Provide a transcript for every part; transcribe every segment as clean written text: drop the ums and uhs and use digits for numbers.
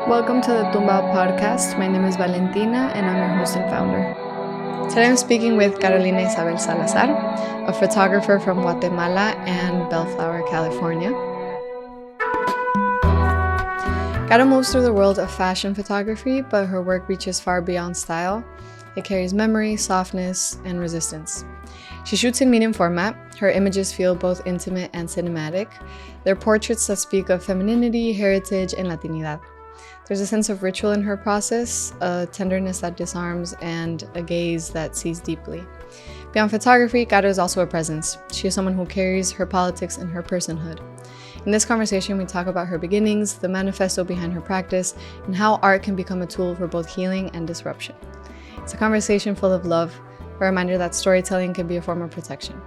Welcome to the Tumbao podcast. My name is Valentina and I'm your host and founder. Today I'm speaking with Carolina Isabel Salazar, a photographer from Guatemala and Bellflower, California. Caro moves through the world of fashion photography, but her work reaches far beyond style. It carries memory, softness, and resistance. She shoots in medium format. Her images feel both intimate and cinematic. They're portraits that speak of femininity, heritage, and Latinidad. There's a sense of ritual in her process, a tenderness that disarms, and a gaze that sees deeply. Beyond photography, Caro is also a presence. She is someone who carries her politics and her personhood. In this conversation, we talk about her beginnings, the manifesto behind her practice, and how art can become a tool for both healing and disruption. It's a conversation full of love, a reminder that storytelling can be a form of protection.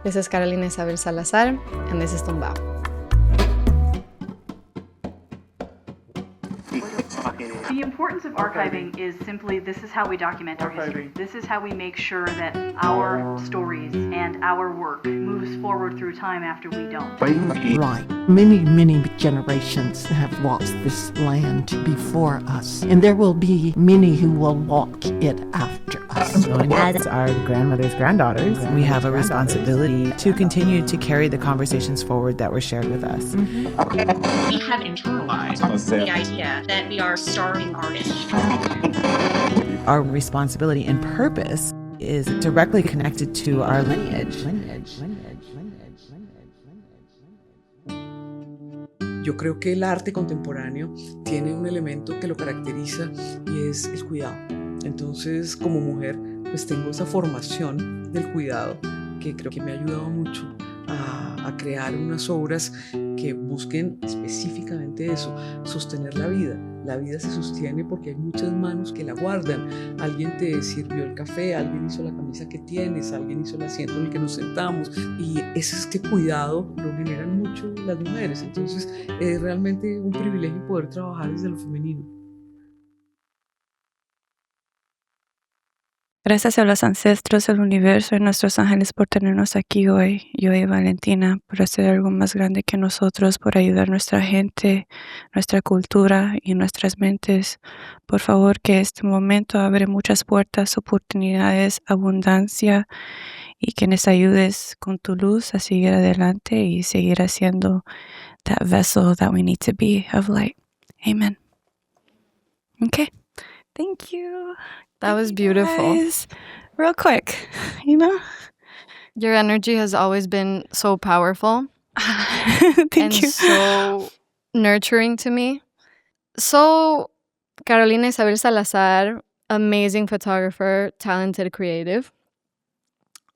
This is Carolina Isabel Salazar, and this is Tumbao. The importance of archiving is simply this is how we document our history. This is how we make sure that our stories and our work moves forward through time after we don't. Right. Many generations have walked this land before us, and there will be many who will walk it after us. As our grandmother's granddaughters, we have a responsibility to continue to carry the conversations forward that were shared with us. We have internalized the idea that we are starving artists. Our responsibility and purpose is directly connected to our lineage. Yo creo que el arte contemporáneo tiene un elemento que lo caracteriza y es el cuidado. Entonces, como mujer, pues tengo esa formación del cuidado que creo que me ha ayudado mucho a crear unas obras que busquen específicamente eso, sostener la vida. La vida se sostiene porque hay muchas manos que la guardan. Alguien te sirvió el café, alguien hizo la camisa que tienes, alguien hizo el asiento en el que nos sentamos. Y este cuidado lo generan mucho las mujeres. Entonces es realmente un privilegio poder trabajar desde lo femenino. Gracias a los ancestros, el universo y nuestros ángeles por tenernos aquí hoy, yo y Valentina, por hacer algo más grande que nosotros, por ayudar a nuestra gente, nuestra cultura y nuestras mentes. Por favor, que este momento abre muchas puertas, oportunidades, abundancia y que nos ayudes con tu luz a seguir adelante y seguir haciendo that vessel that we need to be of light. Amen. Okay. Thank you. That was beautiful. Guys. Real quick, you know? Your energy has always been so powerful. Thank you. So nurturing to me. So, Carolina Isabel Salazar, amazing photographer, talented creative.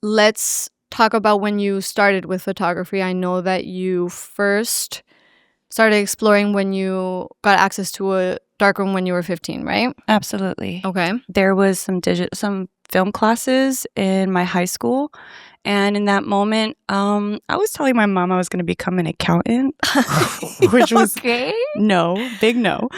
Let's talk about when you started with photography. I know that you first started exploring when you got access to a darkroom when you were 15, right? Absolutely. Okay. There was some film classes in my high school. And in that moment, I was telling my mom I was going to become an accountant, which was big no.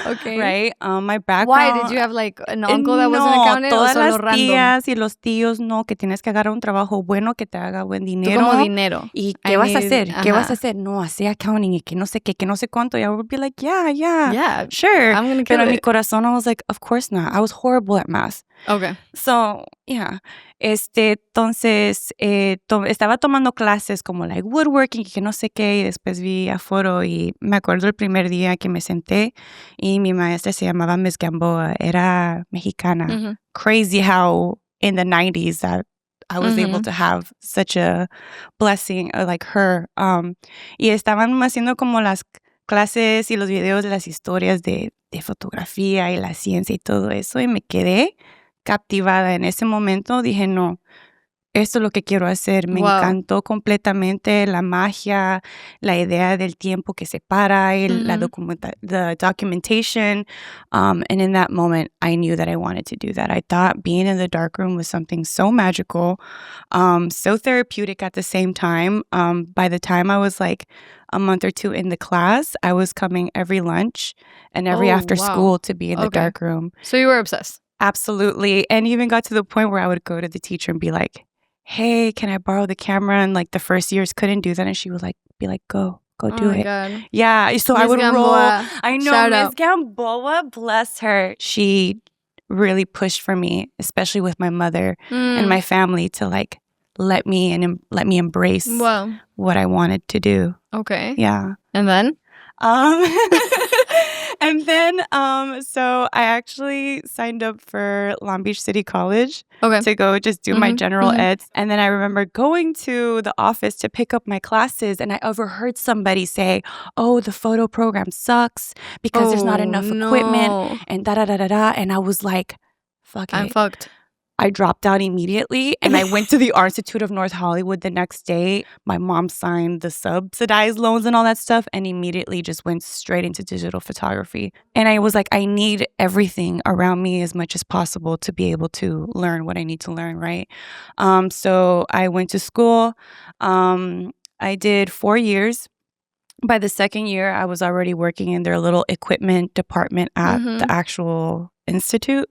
Okay. Right? My background. Why? Did you have like an uncle that was an accountant? Todas o solo las random? tías y los tíos, no, que tienes que agarrar un trabajo bueno que te haga buen dinero. Tú como dinero. ¿Y qué vas a hacer? ¿Qué vas a hacer? No, hacer accounting y que no sé qué, que no sé cuánto. Y I would be like, yeah, sure. I'm going to kill Pero it. en mi corazón, I was like, of course not. I was horrible at math. Okay. So, yeah. Entonces, estaba tomando clases como like woodworking y que no sé qué, y después vi a Foro y me acuerdo el primer día que me senté y mi maestra se llamaba Miss Gamboa, era mexicana. Mm-hmm. Crazy how in the 90s that I was able to have such a blessing like her. Y estaban haciendo como las clases y los videos de las historias de fotografía y la ciencia y todo eso, y me quedé captivada en ese momento. Dije, no, esto es lo que quiero hacer. Me encantó completamente la magia, la idea del tiempo que se para, the documentation. And in that moment, I knew that I wanted to do that. I thought being in the darkroom was something so magical, so therapeutic at the same time. By the time I was like a month or two in the class, I was coming every lunch and every after school to be in the darkroom. So you were obsessed. Absolutely. And even got to the point where I would go to the teacher and be like, hey, can I borrow the camera? And like the first years couldn't do that. And she would like be like, go Go Oh do my it. God. Yeah. So I Miss would roll. Gamboa. I know Shout Miss out. Gamboa, bless her. She really pushed for me, especially with my mother and my family, to like let me embrace Well, what I wanted to do. okay. Yeah. And then? Um, and then, so I actually signed up for Long Beach City College Okay. to go just do my general eds. And then I remember going to the office to pick up my classes, and I overheard somebody say, "Oh, the photo program sucks because there's not enough equipment and da da da da da." And I was like, "Fuck I'm it." fucked. I dropped out immediately and I went to the Art Institute of North Hollywood the next day. My mom signed the subsidized loans and all that stuff and immediately just went straight into digital photography. And I was like, I need everything around me as much as possible to be able to learn what I need to learn, right? So I went to school. I did 4 years. By the second year, I was already working in their little equipment department at the actual institute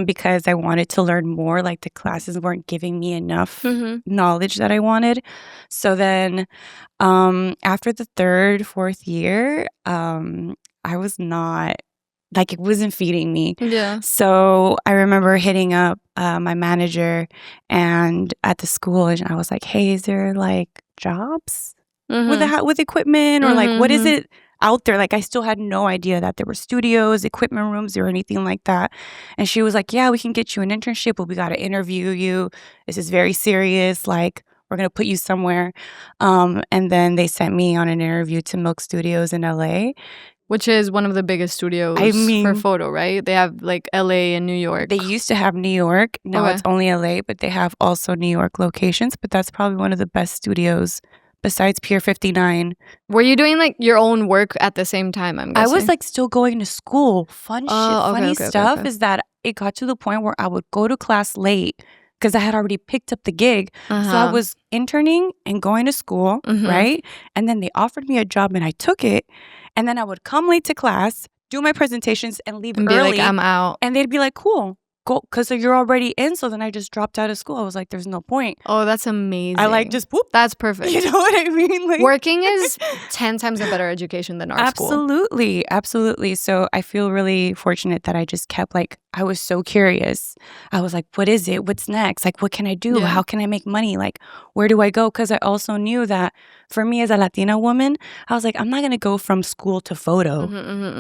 because I wanted to learn more. Like the classes weren't giving me enough knowledge that I wanted. So then after the third, fourth year, I was not, like it wasn't feeding me. Yeah. So I remember hitting up my manager and at the school and I was like, hey, is there like jobs? With equipment or like what is it out there? Like I still had no idea that there were studios, equipment rooms or anything like that. And she was like, yeah, we can get you an internship, but we got to interview you. This is very serious. Like we're going to put you somewhere. And then they sent me on an interview to Milk Studios in LA. Which is one of the biggest studios for photo, right? They have like LA and New York. They used to have New York. Now it's only LA, but they have also New York locations. But that's probably one of the best studios besides Pier 59. Were you doing like your own work at the same time? I'm guessing. I was like still going to school. Funny stuff is that it got to the point where I would go to class late because I had already picked up the gig. So I was interning and going to school, right? And then they offered me a job and I took it. And then I would come late to class, do my presentations and leave and early. Be like, I'm out. And they'd be like, cool. Go, because you're already in. So then I just dropped out of school. I was like, there's no point. Oh, that's amazing. I like just whoop. That's perfect. You know what I mean? Like working is 10 times a better education than art school. Absolutely. So I feel really fortunate that I just kept like, I was so curious. I was like, what is it? What's next? Like, what can I do? Yeah. How can I make money? Like, where do I go? Because I also knew that for me as a Latina woman, I was like, I'm not going to go from school to photo.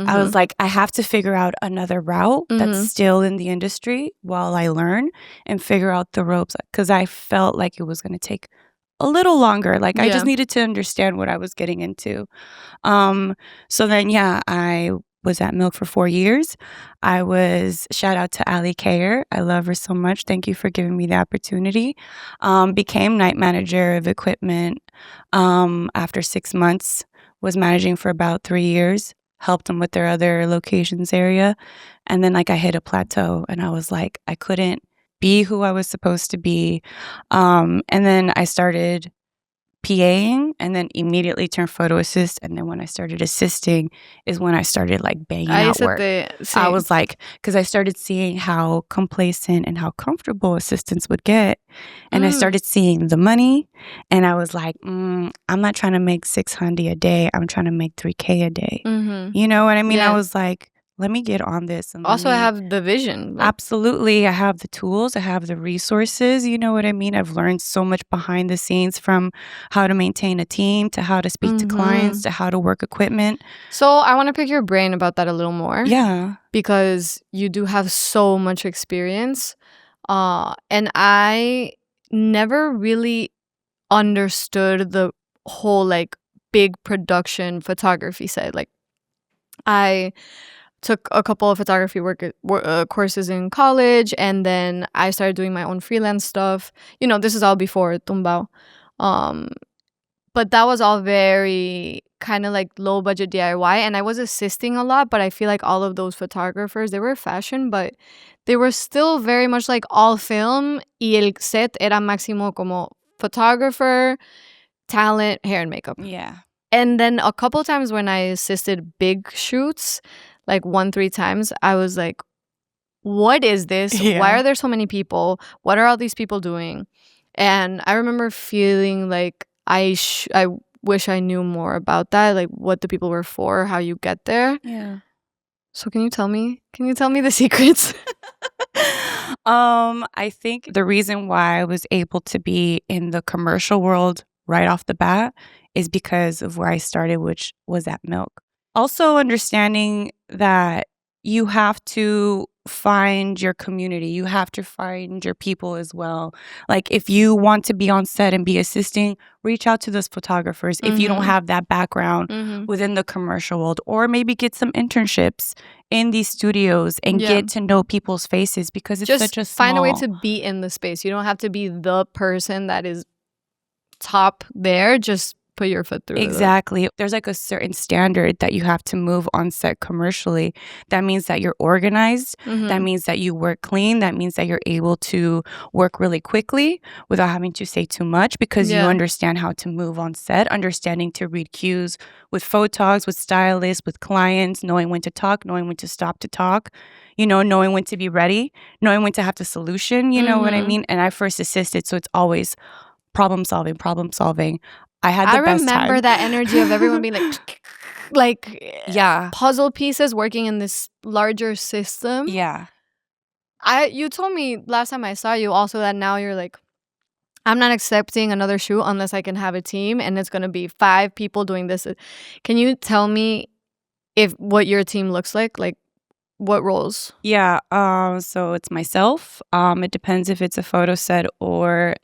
I was like, I have to figure out another route that's still in the industry while I learn and figure out the ropes. Because I felt like it was going to take a little longer. Like, I just needed to understand what I was getting into. So then, I was at Milk for 4 years. I was, shout out to Ali Kayer. I love her so much. Thank you for giving me the opportunity. Became night manager of equipment after 6 months. Was managing for about 3 years. Helped them with their other locations area. And then like I hit a plateau and I was like, I couldn't be who I was supposed to be. And then I started PAing and then immediately turned photo assist. And then when I started assisting is when I started like banging out work. I was like, because I started seeing how complacent and how comfortable assistants would get. And I started seeing the money and I was like, I'm not trying to make $600 a day. I'm trying to make $3K a day. You know what I mean? I was like, let me get on this. And also, I have the vision. Like, absolutely. I have the tools. I have the resources. You know what I mean? I've learned so much behind the scenes from how to maintain a team to how to speak to clients to how to work equipment. So I want to pick your brain about that a little more. Yeah. Because you do have so much experience. And I never really understood the whole like big production photography side. Like I took a couple of photography courses in college, and then I started doing my own freelance stuff. You know, this is all before Tumbao. But that was all very kind of like low budget DIY, and I was assisting a lot, but I feel like all of those photographers, they were fashion, but they were still very much like all film, y el set era máximo como photographer, talent, hair and makeup. Yeah. And then a couple times when I assisted big shoots, like 1-3 times, I was like, what is this? Yeah. Why are there so many people? What are all these people doing? And I remember feeling like I wish I knew more about that, like what the people were for, how you get there. Yeah. So can you tell me the secrets? I think the reason why I was able to be in the commercial world right off the bat is because of where I started, which was at Milk. Also understanding that you have to find your community. You have to find your people as well. Like if you want to be on set and be assisting, reach out to those photographers if you don't have that background within the commercial world, or maybe get some internships in these studios and get to know people's faces, because it's Just such a small... find a way to be in the space. You don't have to be the person that is top there. Just put your foot through. Exactly. There's like a certain standard that you have to move on set commercially. That means that you're organized. That means that you work clean. That means that you're able to work really quickly without having to say too much, because you understand how to move on set, understanding to read cues with photogs, with stylists, with clients, knowing when to talk, knowing when to stop to talk, you know, knowing when to be ready, knowing when to have the solution, you know what I mean? And I first assisted, so it's always problem solving. I had the best time. I remember that energy of everyone being like yeah, puzzle pieces working in this larger system. Yeah. You told me last time I saw you also that now you're like, I'm not accepting another shoot unless I can have a team, and it's going to be 5 people doing this. Can you tell me what your team looks like what roles? Yeah, so it's myself. It depends if it's a photo set or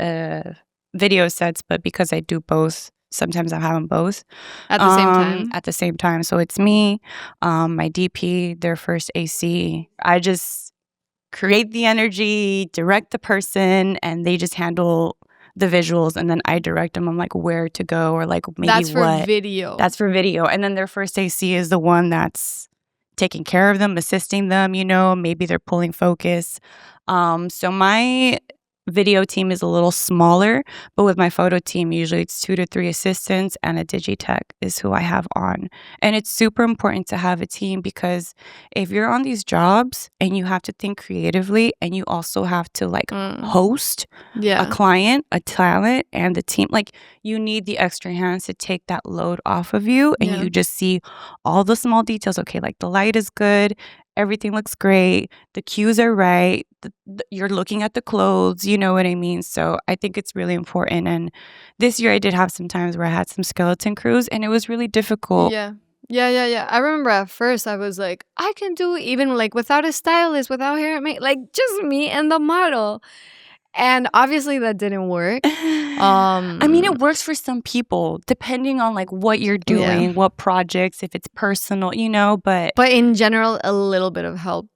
video sets, but because I do both, sometimes I have them both at the same time. At the same time. So it's me, my DP, their first AC. I just create the energy, direct the person, and they just handle the visuals, and then I direct them on like where to go, or like maybe That's for what. video. That's for video. And then their first AC is the one that's taking care of them, assisting them, you know, maybe they're pulling focus. So my video team is a little smaller, but with my photo team, usually it's 2 to 3 assistants, and a digitech is who I have on. And it's super important to have a team, because if you're on these jobs and you have to think creatively, and you also have to like host a client, a talent, and the team, like you need the extra hands to take that load off of you, and you just see all the small details. Okay, like the light is good, everything looks great, the cues are right, you're looking at the clothes, you know what I mean? So I think it's really important. And this year I did have some times where I had some skeleton crews, and it was really difficult. Yeah. I remember at first I was like, I can do even like without a stylist, without hair and makeup, like just me and the model. And obviously that didn't work. I mean, it works for some people, depending on like what you're doing, what projects, if it's personal, you know, but in general, a little bit of help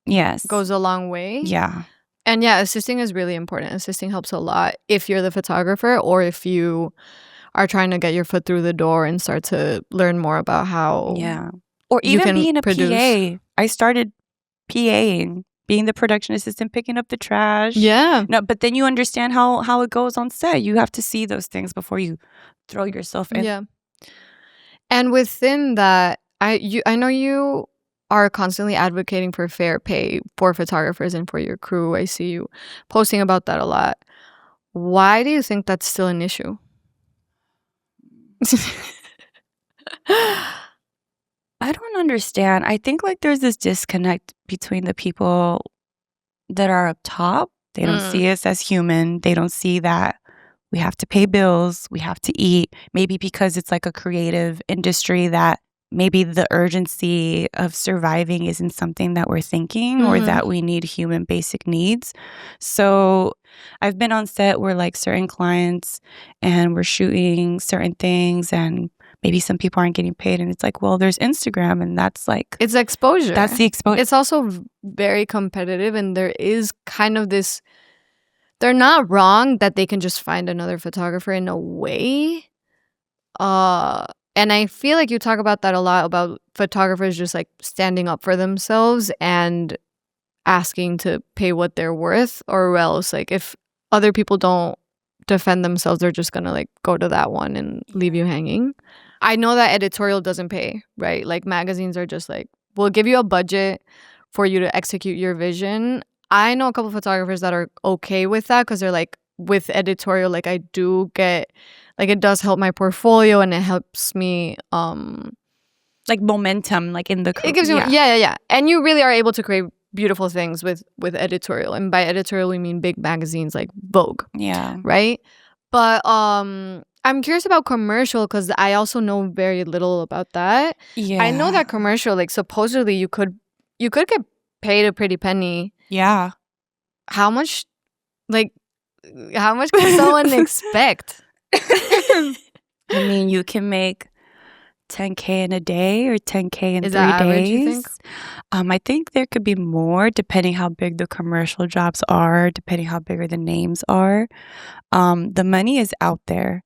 yes goes a long way. Yeah. And assisting is really important. Assisting helps a lot if you're the photographer, or if you are trying to get your foot through the door and start to learn more about how or even being a produce. PA. I started PAing, being the production assistant, picking up the trash. No, but then you understand how it goes on set. You have to see those things before you throw yourself in. Yeah. And within that, I know you are constantly advocating for fair pay for photographers and for your crew. I see you posting about that a lot. Why do you think that's still an issue? I don't understand. I think like there's this disconnect between the people that are up top. They don't see us as human. They don't see that we have to pay bills, we have to eat. Maybe because it's like a creative industry, that maybe the urgency of surviving isn't something that we're thinking, or that we need human basic needs. So I've been on set where like certain clients, and we're shooting certain things, and maybe some people aren't getting paid, and it's like, well, there's Instagram, and that's like, it's exposure. That's the exposure. It's also very competitive, and there is kind of this, they're not wrong that they can just find another photographer in a way. And I feel like you talk about that a lot, about photographers just like standing up for themselves and asking to pay what they're worth, or else like if other people don't defend themselves, they're just gonna like go to that one and leave you hanging. I know that editorial doesn't pay, right? Like magazines are just like, we'll give you a budget for you to execute your vision. I know a couple of photographers that are okay with that, because they're like, with editorial, like I do get, like it does help my portfolio and it helps me like momentum, like in the it gives you yeah. And you really are able to create beautiful things with editorial. And by editorial we mean big magazines like Vogue. Yeah. Right? But I'm curious about commercial because I also know very little about that. Yeah. I know that commercial, like supposedly you could get paid a pretty penny. Yeah. How much can someone expect? I mean, you can make 10K in a day or 10K in 3 Is that average, days. you think? I think there could be more depending how big the commercial jobs are, depending how bigger the names are. The money is out there.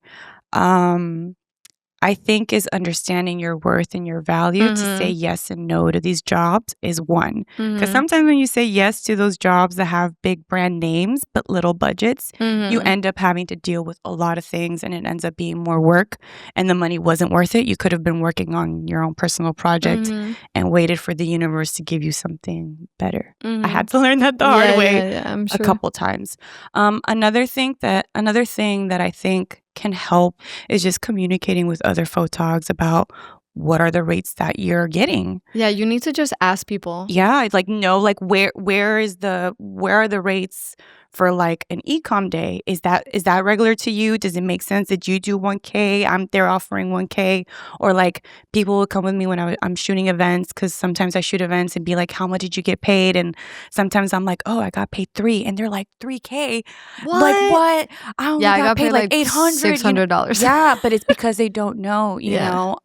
I think is understanding your worth and your value to say yes and no to these jobs is one. Because sometimes when you say yes to those jobs that have big brand names but little budgets, you end up having to deal with a lot of things and it ends up being more work and the money wasn't worth it. You could have been working on your own personal project and waited for the universe to give you something better. I had to learn that the hard way I'm sure. a couple times. Another thing that I think can help is just communicating with other photogs about what are the rates that you're getting. Yeah, you need to just ask people. Yeah, like know like where are the rates for like an e-com day? Is that regular to you? Does it make sense that you do 1K? They're offering 1K, or like people will come with me when I'm shooting events because sometimes I shoot events and be like, how much did you get paid? And sometimes I'm like, oh, I got paid 3, and they're like 3K. What? Like what? I got paid like $800, $600. Yeah, but it's because they don't know, you know.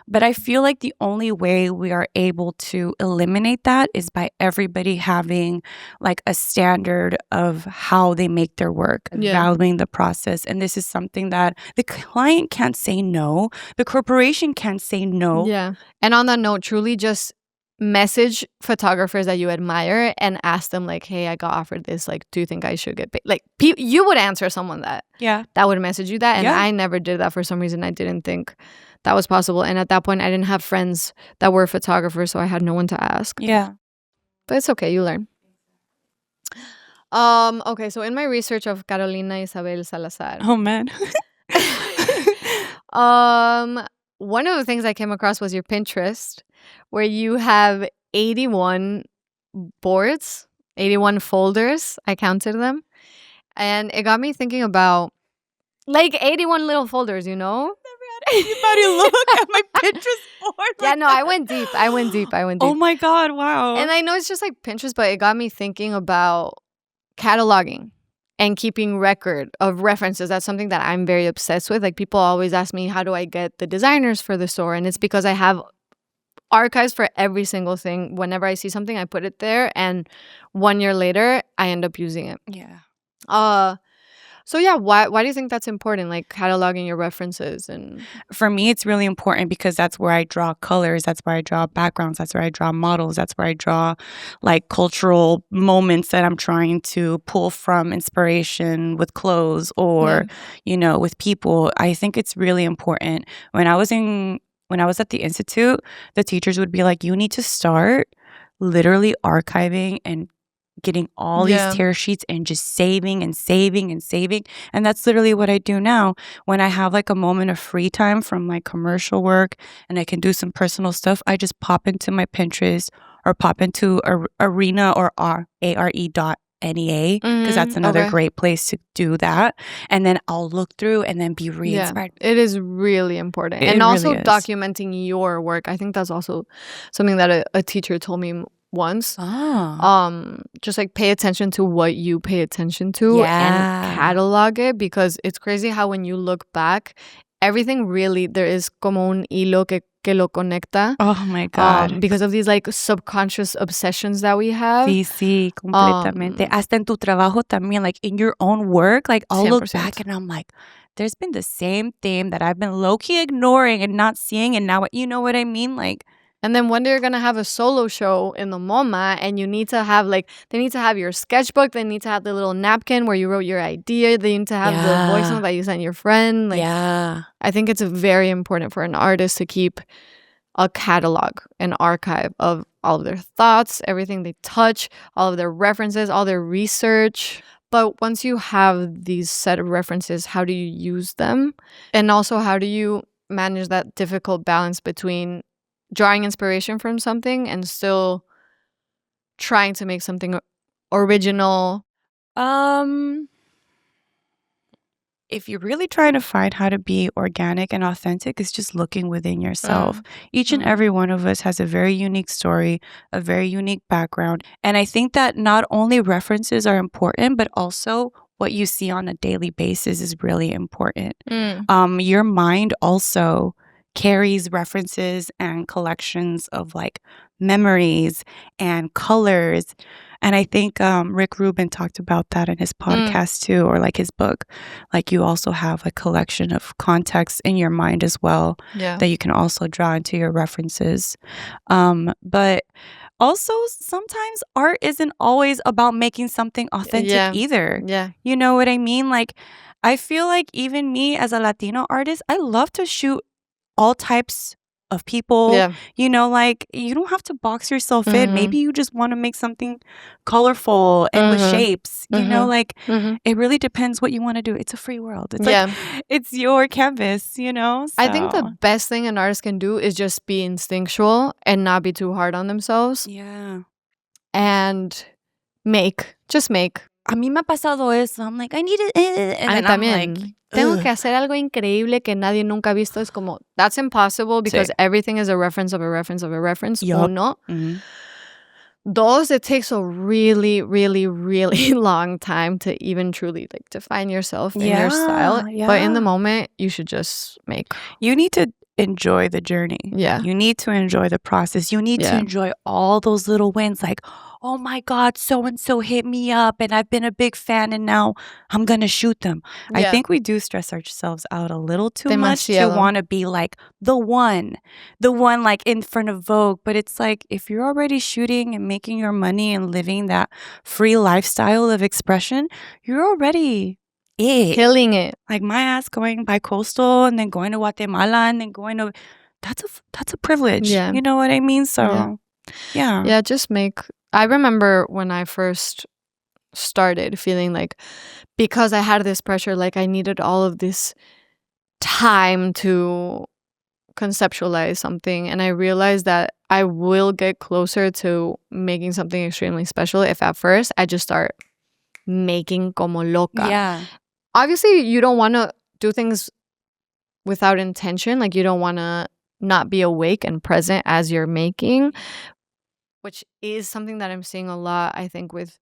But I feel like the only way we are able to eliminate that is by everybody having like a standard of how they make their work, valuing the process. And this is something that the client can't say no. The corporation can't say no. Yeah. And on that note, truly just message photographers that you admire and ask them like, hey, I got offered this. Like, do you think I should get paid? Like, you would answer someone that would message you that. And I never did that for some reason. I didn't think that was possible. And at that point, I didn't have friends that were photographers, so I had no one to ask. Yeah. But it's okay. You learn. Okay, so in my research of Carolina Isabel Salazar. Oh, man. One of the things I came across was your Pinterest, where you have 81 boards, 81 folders. I counted them. And it got me thinking about, like, 81 little folders, you know? Anybody look at my Pinterest board? Yeah, no, I went deep. Oh, my God. Wow. And I know it's just like Pinterest, but it got me thinking about cataloging and keeping record of references. That's something that I'm very obsessed with. Like, people always ask me, how do I get the designers for the store? And it's because I have archives for every single thing. Whenever I see something, I put it there, and 1 year later, I end up using it. Yeah. So yeah, why do you think that's important? Like cataloging your references? And for me, it's really important because that's where I draw colors. That's where I draw backgrounds. That's where I draw models. That's where I draw like cultural moments that I'm trying to pull from inspiration with clothes or, you know, with people. I think it's really important. When I was at the Institute, the teachers would be like, you need to start literally archiving and getting all these tear sheets and just saving and saving and saving. And that's literally what I do now. When I have like a moment of free time from my commercial work and I can do some personal stuff, I just pop into my Pinterest or pop into Arena or ARE.NEA because that's another great place to do that. And then I'll look through and then be re-inspired. Yeah, it is really important. And also really documenting your work. I think that's also something that a teacher told me once. Just like pay attention to what you pay attention to and catalog it, because it's crazy how when you look back, everything really, there is como un hilo que lo conecta. Oh my God. Because of these like subconscious obsessions that we have. Sí, completamente. Hasta en tu trabajo también, like in your own work, like I'll 100%. Look back and I'm like, there's been the same theme that I've been low-key ignoring and not seeing, and now you know what I mean? Like, and then one day you're going to have a solo show in the MoMA, and you need to have like, they need to have your sketchbook. They need to have the little napkin where you wrote your idea. They need to have the voice note that you sent your friend. Like, I think it's very important for an artist to keep a catalog, an archive of all of their thoughts, everything they touch, all of their references, all their research. But once you have these set of references, how do you use them? And also, how do you manage that difficult balance between drawing inspiration from something and still trying to make something original? If you're really trying to find how to be organic and authentic, it's just looking within yourself. Each and every one of us has a very unique story, a very unique background. And I think that not only references are important, but also what you see on a daily basis is really important. Your mind also carries references and collections of like memories and colors. And I think Rick Rubin talked about that in his podcast too, or like his book. Like you also have a collection of context in your mind as well that you can also draw into your references. But also sometimes art isn't always about making something authentic either. Yeah. You know what I mean? Like I feel like even me as a Latino artist, I love to shoot all types of people. You know, like you don't have to box yourself in. Maybe you just want to make something colorful and with shapes. You know, like it really depends what you want to do. It's a free world. It's like it's your canvas, you know. So. I think the best thing an artist can do is just be instinctual and not be too hard on themselves. Yeah. And just make. A mí me ha pasado eso. I'm like, I need it. And A mí then I'm también. like, Tengo que hacer algo increíble que nadie nunca ha visto. Es como, that's impossible because everything is a reference of a reference of a reference. Uno. Dos, it takes a really, really, really long time to even truly like define yourself and your style. But in the moment, you should just make. You need to enjoy the journey. Yeah. You need to enjoy the process. You need to enjoy all those little wins. Like, oh my God, so-and-so hit me up and I've been a big fan and now I'm going to shoot them. I think we do stress ourselves out a little too much to want to be like the one like in front of Vogue. But it's like, if you're already shooting and making your money and living that free lifestyle of expression, you're already killing it. Like my ass going by coastal and then going to Guatemala and then going to, that's a privilege. Yeah. You know what I mean? So Yeah, just make. I remember when I first started feeling like, because I had this pressure, like I needed all of this time to conceptualize something. And I realized that I will get closer to making something extremely special if at first I just start making como loca. Yeah. Obviously, you don't want to do things without intention. Like you don't want to not be awake and present as you're making, which is something that I'm seeing a lot, I think, with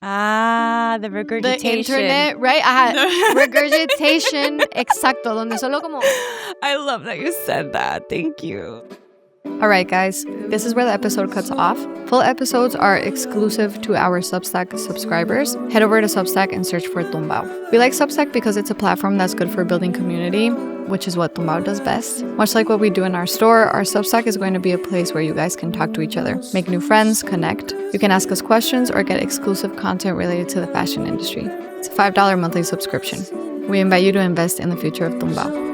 the regurgitation. The internet, right? Regurgitation, exacto, donde solo como... I love that you said that. Thank you. All right, guys, this is where the episode cuts off. Full episodes are exclusive to our Substack subscribers. Head over to Substack and search for Tumbao. We like Substack because it's a platform that's good for building community, which is what Tumbao does best. Much like what we do in our store, our Substack is going to be a place where you guys can talk to each other, make new friends, connect. You can ask us questions or get exclusive content related to the fashion industry. It's a $5 monthly subscription. We invite you to invest in the future of Tumbao.